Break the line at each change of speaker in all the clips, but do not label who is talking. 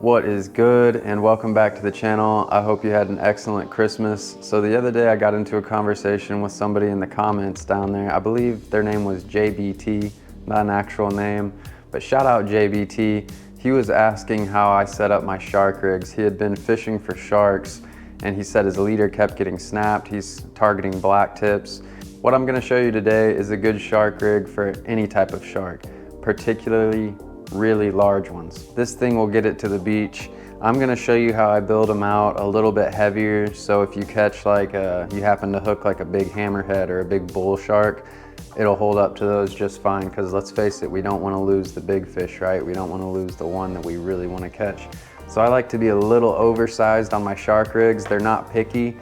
What is good, and welcome back to the channel. I hope you had an excellent Christmas. So the other day I got into a conversation with somebody in the comments down there. I believe their name was JBT, not an actual name, but shout out JBT. He was asking how I set up my shark rigs. He had been fishing for sharks and he said his leader kept getting snapped. He's targeting black tips. What I'm gonna show you today is a good shark rig for any type of shark, particularly really large ones. This thing will get it to the beach. I'm gonna show you how I build them out a little bit heavier, so if you catch you happen to hook like a big hammerhead or a big bull shark, it'll hold up to those just fine, because let's face it, we don't wanna lose the big fish, right? We don't wanna lose the one that we really wanna catch. So I like to be a little oversized on my shark rigs. They're not picky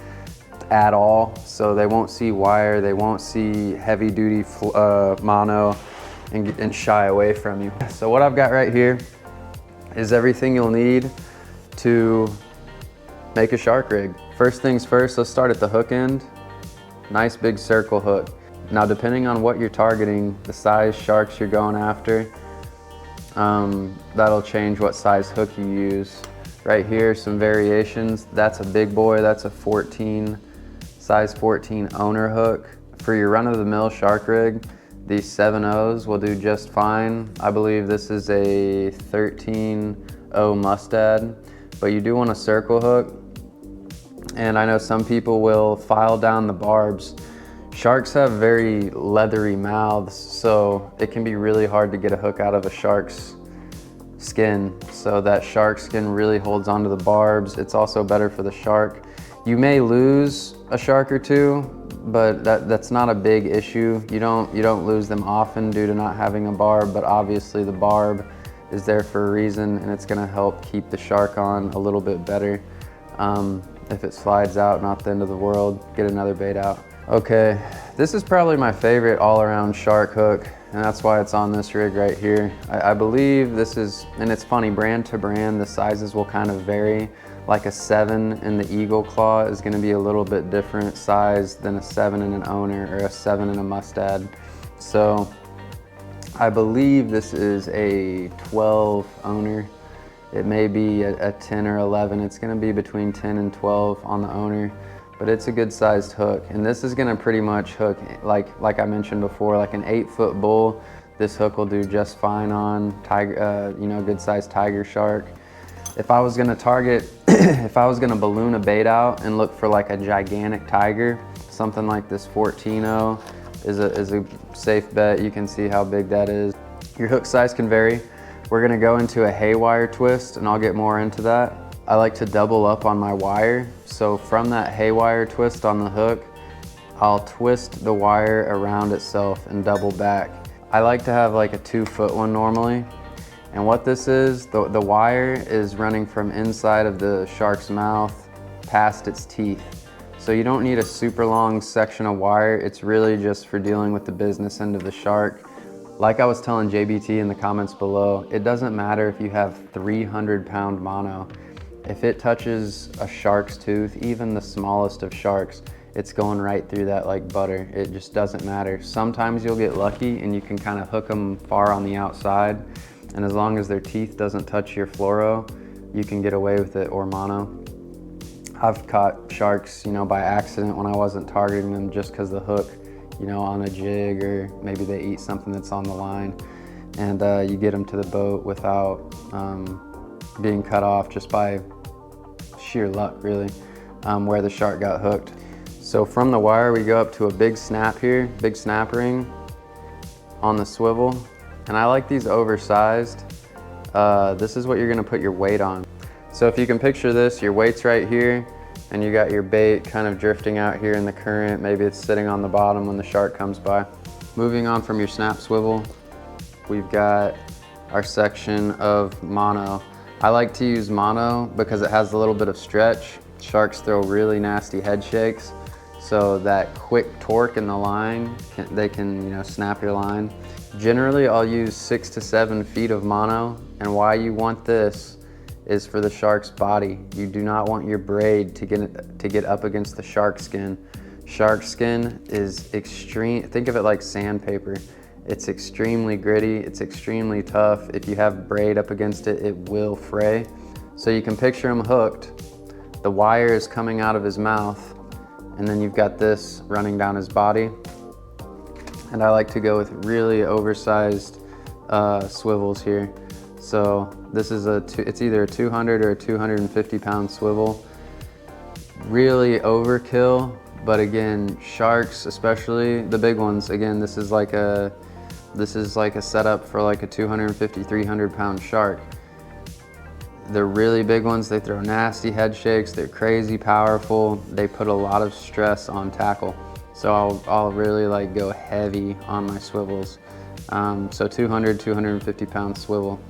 at all, so they won't see wire, they won't see heavy duty mono, and shy away from you. So what I've got right here is everything you'll need to make a shark rig. First things first, let's start at the hook end. Nice big circle hook. Now depending on what you're targeting, the size sharks you're going after, that'll change what size hook you use. Right here, some variations. That's a big boy, that's a size 14 owner hook. For your run-of-the-mill shark rig, these 7.0s will do just fine. I believe this is a 13.0 mustad, but you do want a circle hook. And I know some people will file down the barbs. Sharks have very leathery mouths, so it can be really hard to get a hook out of a shark's skin. So that shark skin really holds onto the barbs. It's also better for the shark. You may lose a shark or two, but that's not a big issue. You don't lose them often due to not having a barb, but obviously the barb is there for a reason, and it's gonna help keep the shark on a little bit better. If it slides out, not the end of the world, get another bait out. Okay, this is probably my favorite all-around shark hook, and that's why it's on this rig right here. I believe this is, and it's funny, brand to brand, the sizes will kind of vary. Like a 7 in the Eagle Claw is gonna be a little bit different size than a 7 in an owner or a 7 in a mustad. So I believe this is a 12 owner. It may be a 10 or 11. It's gonna be between 10 and 12 on the owner, but it's a good sized hook. And this is gonna pretty much hook, like I mentioned before, like an 8-foot bull. This hook will do just fine on tiger, good sized tiger shark. If I was gonna target, if I was gonna balloon a bait out and look for like a gigantic tiger, something like this 14.0 is a safe bet. You can see how big that is. Your hook size can vary. We're gonna go into a haywire twist, and I'll get more into that. I like to double up on my wire. So from that haywire twist on the hook, I'll twist the wire around itself and double back. I like to have like a 2-foot one normally. And what this is, the wire is running from inside of the shark's mouth past its teeth. So you don't need a super long section of wire. It's really just for dealing with the business end of the shark. Like I was telling JBT in the comments below, it doesn't matter if you have 300-pound mono. If it touches a shark's tooth, even the smallest of sharks, it's going right through that like butter. It just doesn't matter. Sometimes you'll get lucky and you can kind of hook them far on the outside. And as long as their teeth doesn't touch your fluoro, you can get away with it, or mono. I've caught sharks, by accident when I wasn't targeting them, just because the hook, on a jig, or maybe they eat something that's on the line, and you get them to the boat without being cut off just by sheer luck, really, where the shark got hooked. So from the wire, we go up to a big snap here, big snap ring on the swivel. And I like these oversized. This is what you're gonna put your weight on. So if you can picture this, your weight's right here, and you got your bait kind of drifting out here in the current. Maybe it's sitting on the bottom when the shark comes by. Moving on from your snap swivel, we've got our section of mono. I like to use mono because it has a little bit of stretch. Sharks throw really nasty head shakes, so that quick torque in the line, they can snap your line. Generally, I'll use 6 to 7 feet of mono, and why you want this is for the shark's body. You do not want your braid to get up against the shark skin. Shark skin is extreme, think of it like sandpaper. It's extremely gritty, it's extremely tough. If you have braid up against it, it will fray. So you can picture him hooked. The wire is coming out of his mouth, and then you've got this running down his body. And I like to go with really oversized swivels here. So this is it's either a 200 or a 250 pound swivel. Really overkill, but again, sharks, especially the big ones, again, this is like a setup for like a 250, 300 pound shark. The really big ones, they throw nasty head shakes, they're crazy powerful, they put a lot of stress on tackle. So I'll really like go heavy on my swivels. So 200, 250 pound swivel.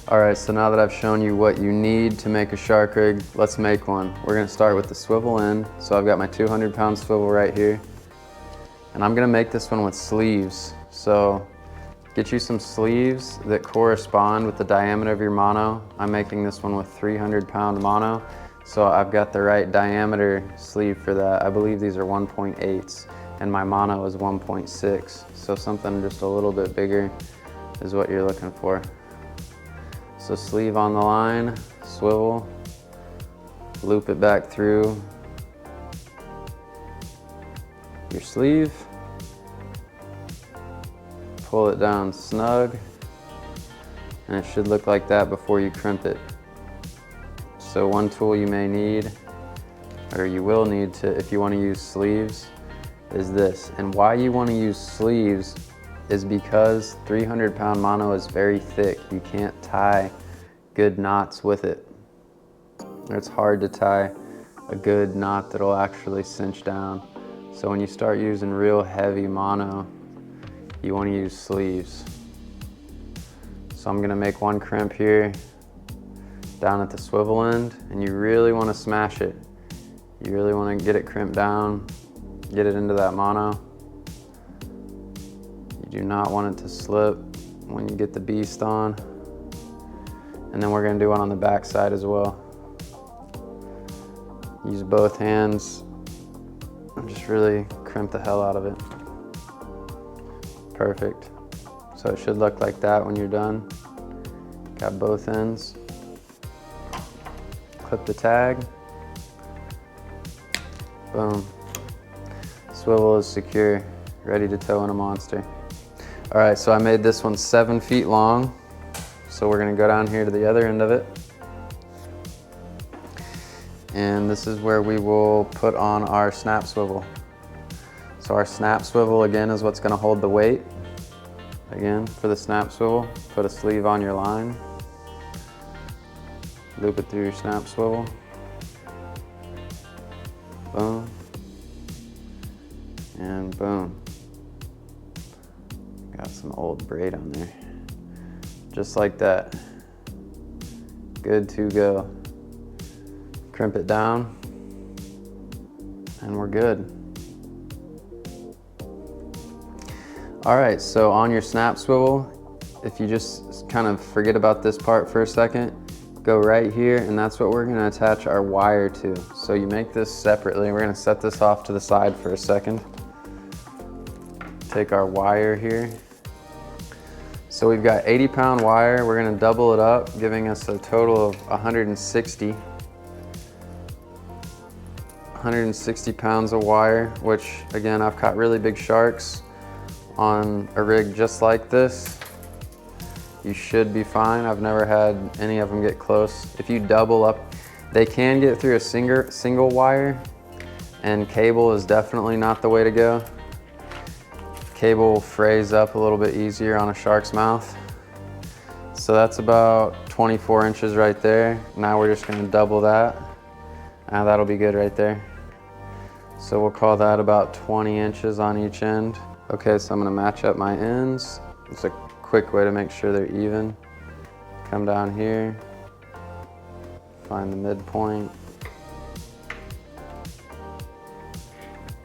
All right, so now that I've shown you what you need to make a shark rig, let's make one. We're gonna start with the swivel end. So I've got my 200 pound swivel right here. And I'm gonna make this one with sleeves. So get you some sleeves that correspond with the diameter of your mono. I'm making this one with 300 pound mono. So I've got the right diameter sleeve for that. I believe these are 1.8s and my mono is 1.6. So something just a little bit bigger is what you're looking for. So sleeve on the line, swivel, loop it back through your sleeve, pull it down snug, and it should look like that before you crimp it. So one tool you may need, or you will need to, if you want to use sleeves, is this. And why you want to use sleeves is because 300 pound mono is very thick. You can't tie good knots with it. It's hard to tie a good knot that'll actually cinch down. So when you start using real heavy mono, you want to use sleeves. So I'm gonna make one crimp here down at the swivel end, and you really want to smash it. You really want to get it crimped down, get it into that mono. You do not want it to slip when you get the beast on. And then we're gonna do one on the back side as well. Use both hands and just really crimp the hell out of it. Perfect. So it should look like that when you're done. Got both ends. Clip the tag. Boom. Swivel is secure, ready to tow in a monster. All right, so I made this one 7 feet long. So we're gonna go down here to the other end of it. And this is where we will put on our snap swivel. So our snap swivel, again, is what's gonna hold the weight. Again, for the snap swivel, put a sleeve on your line. Loop it through your snap swivel. Boom. And boom. Got some old braid on there. Just like that. Good to go. Crimp it down, and we're good. All right, so on your snap swivel, if you just kind of forget about this part for a second, go right here, and that's what we're gonna attach our wire to. So you make this separately. We're gonna set this off to the side for a second. Take our wire here. So we've got 80 pound wire. We're gonna double it up, giving us a total of 160 pounds of wire, which again, I've caught really big sharks on a rig just like this. You should be fine. I've never had any of them get close. If you double up, they can get through a single wire, and cable is definitely not the way to go. Cable will frays up a little bit easier on a shark's mouth. So that's about 24 inches right there. Now we're just gonna double that. That'll be good right there. So we'll call that about 20 inches on each end. Okay, so I'm gonna match up my ends. It's a quick way to make sure they're even. Come down here, find the midpoint.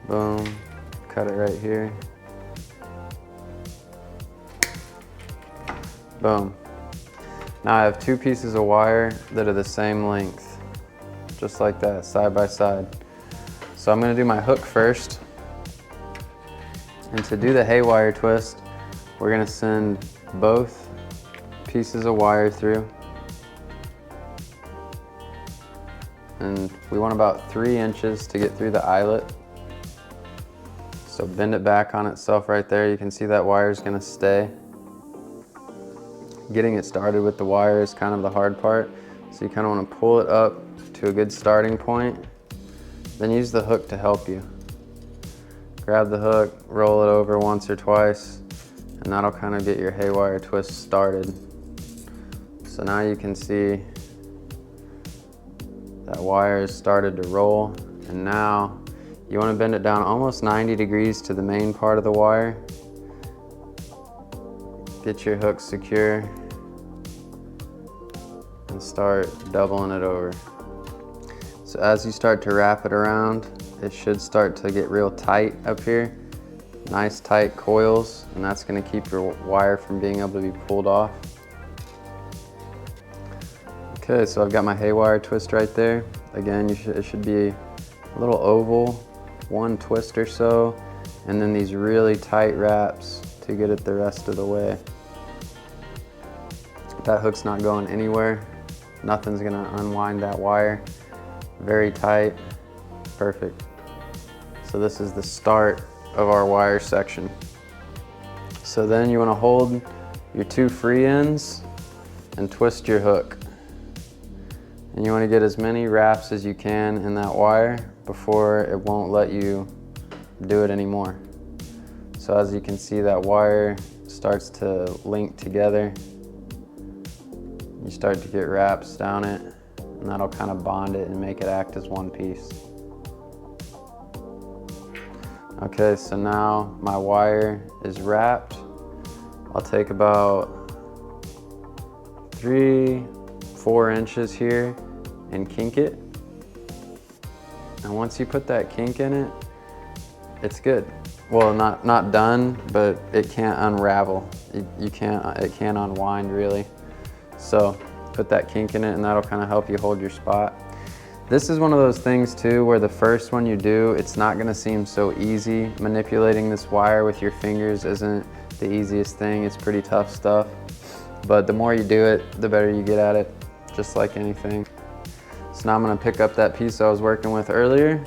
Boom, cut it right here. Boom. Now I have 2 pieces of wire that are the same length, just like that, side by side. So I'm gonna do my hook first. And to do the haywire twist, we're gonna send both pieces of wire through. and we want about 3 inches to get through the eyelet. So bend it back on itself right there. You can see that wire is going to stay. Getting it started with the wire is kind of the hard part. So you kind of want to pull it up to a good starting point. Then use the hook to help you. Grab the hook, roll it over once or twice, and that'll kind of get your haywire twist started. So now you can see that wire has started to roll, and now you want to bend it down almost 90 degrees to the main part of the wire. Get your hook secure and start doubling it over. So as you start to wrap it around, it should start to get real tight up here. Nice tight coils, and that's going to keep your wire from being able to be pulled off. Okay, so I've got my haywire twist right there. Again, it should be a little oval, 1 twist or so, and then these really tight wraps to get it the rest of the way. That hook's not going anywhere. Nothing's gonna unwind that wire. Very tight, perfect. So this is the start of our wire section. So then you wanna hold your 2 free ends and twist your hook. And you want to get as many wraps as you can in that wire before it won't let you do it anymore. So as you can see, that wire starts to link together. You start to get wraps down it, and that'll kind of bond it and make it act as one piece. Okay, so now my wire is wrapped. I'll take about 3-4 inches here and kink it. And once you put that kink in it, it's good. Well, not done, but it can't unravel. It can't unwind really. So put that kink in it, and that'll kind of help you hold your spot. This is one of those things too where the first one you do, it's not gonna seem so easy. Manipulating this wire with your fingers isn't the easiest thing. It's pretty tough stuff. But the more you do it, the better you get at it, just like anything. So now I'm gonna pick up that piece I was working with earlier.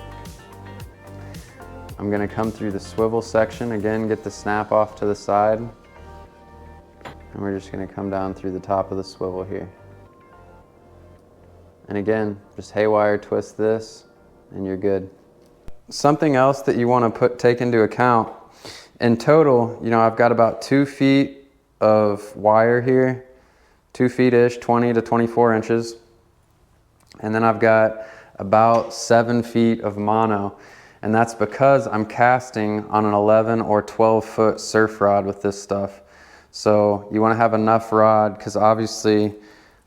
I'm gonna come through the swivel section, again, get the snap off to the side. And we're just gonna come down through the top of the swivel here. And again, just haywire twist this, and you're good. Something else that you wanna take into account, in total, I've got about 2 feet of wire here, 2 feet-ish, 20 to 24 inches. And then I've got about 7 feet of mono. And that's because I'm casting on an 11 or 12 foot surf rod with this stuff. So you wanna have enough rod, because obviously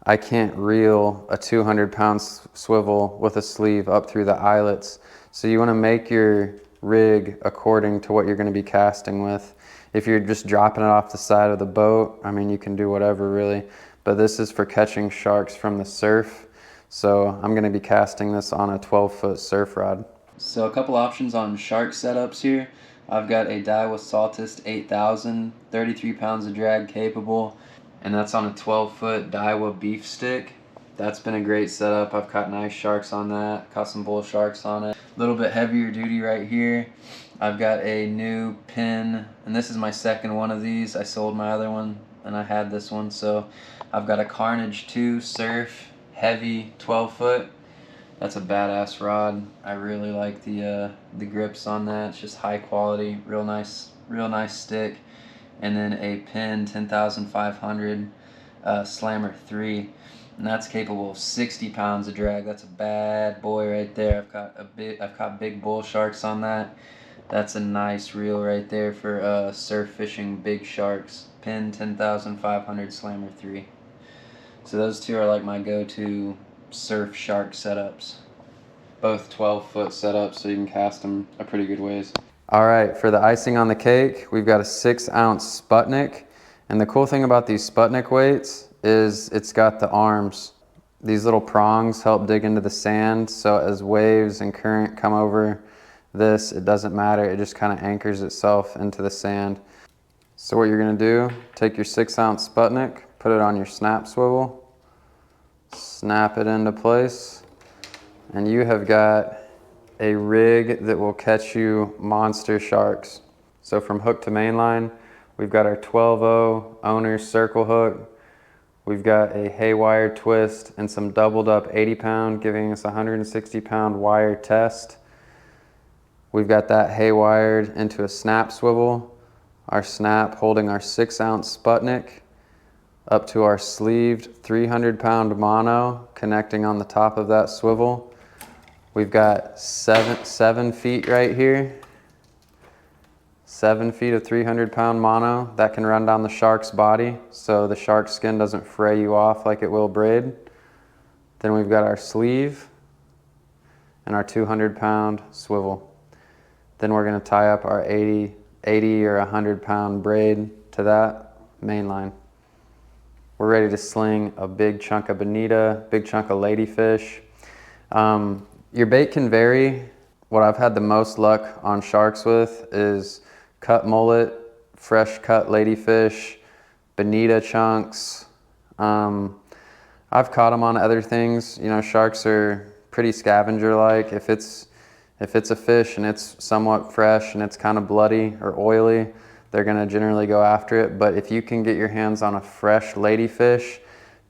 I can't reel a 200-pound swivel with a sleeve up through the eyelets. So you wanna make your rig according to what you're gonna be casting with. If you're just dropping it off the side of the boat, I mean, you can do whatever really, but this is for catching sharks from the surf. So I'm gonna be casting this on a 12-foot surf rod. So a couple options on shark setups here. I've got a Daiwa Saltist 8000, 33 pounds of drag capable, and that's on a 12-foot Daiwa beef stick. That's been a great setup. I've caught nice sharks on that, caught some bull sharks on it. A little bit heavier duty right here. I've got a new pin, and this is my second one of these. I sold my other one, and I had this one. So I've got a Carnage 2 Surf, heavy 12-foot. That's a badass rod. I really like the grips on that. It's just high quality, real nice stick. And then a Penn 10,500 Slammer 3, and that's capable of 60 pounds of drag. That's a bad boy right there. I've caught big bull sharks on that. That's a nice reel right there for surf fishing big sharks. Penn 10,500 Slammer 3. So those two are like my go-to surf shark setups. Both 12-foot setups, so you can cast them a pretty good ways. All right, for the icing on the cake, we've got a 6-ounce Sputnik. And the cool thing about these Sputnik weights is it's got the arms. These little prongs help dig into the sand, so as waves and current come over this, it doesn't matter, it just kind of anchors itself into the sand. So what you're gonna do, take your 6-ounce Sputnik, put it on your snap swivel, snap it into place, and you have got a rig that will catch you monster sharks. So from hook to mainline, we've got our 12-0 owner's circle hook. We've got a haywire twist and some doubled up 80-pound, giving us a 160-pound wire test. We've got that haywired into a snap swivel. Our snap holding our 6-ounce Sputnik up to our sleeved 300-pound mono connecting on the top of that swivel. We've got seven feet right here. 7 feet of 300-pound mono that can run down the shark's body so the shark skin doesn't fray you off like it will braid. Then we've got our sleeve and our 200-pound swivel. Then we're going to tie up our 80 or 100-pound braid to that main line. We're ready to sling a big chunk of bonita, big chunk of ladyfish. Your bait can vary. What I've had the most luck on sharks with is cut mullet, fresh cut ladyfish, bonita chunks. I've caught them on other things. You know, sharks are pretty scavenger-like. If it's a fish and it's somewhat fresh and it's kind of bloody or oily, they're gonna generally go after it. But if you can get your hands on a fresh ladyfish,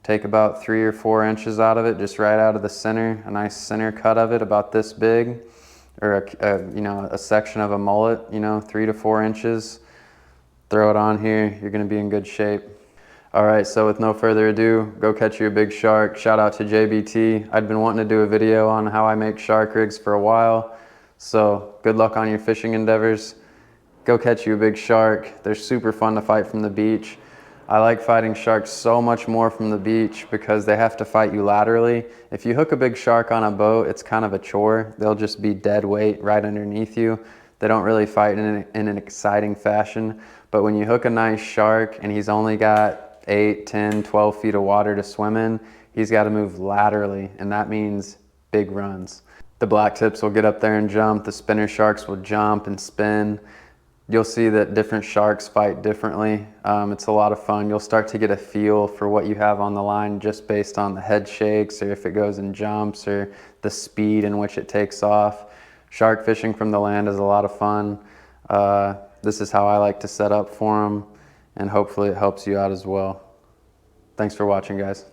take about 3 or 4 inches out of it, just right out of the center, a nice center cut of it about this big, or a section of a mullet, 3 to 4 inches. Throw it on here, you're gonna be in good shape. All right, so with no further ado, go catch you a big shark. Shout out to JBT. I'd been wanting to do a video on how I make shark rigs for a while, so good luck on your fishing endeavors. Go catch you a big shark. They're super fun to fight from the beach. I like fighting sharks so much more from the beach because they have to fight you laterally. If you hook a big shark on a boat, it's kind of a chore. They'll just be dead weight right underneath you. They don't really fight in an exciting fashion. But when you hook a nice shark and he's only got 8, 10, 12 feet of water to swim in, he's got to move laterally, and that means big runs. The black tips will get up there and jump. The spinner sharks will jump and spin. You'll see that different sharks fight differently. It's a lot of fun. You'll start to get a feel for what you have on the line just based on the head shakes, or if it goes and jumps, or the speed in which it takes off. Shark fishing from the land is a lot of fun. This is how I like to set up for them, and hopefully it helps you out as well. Thanks for watching, guys.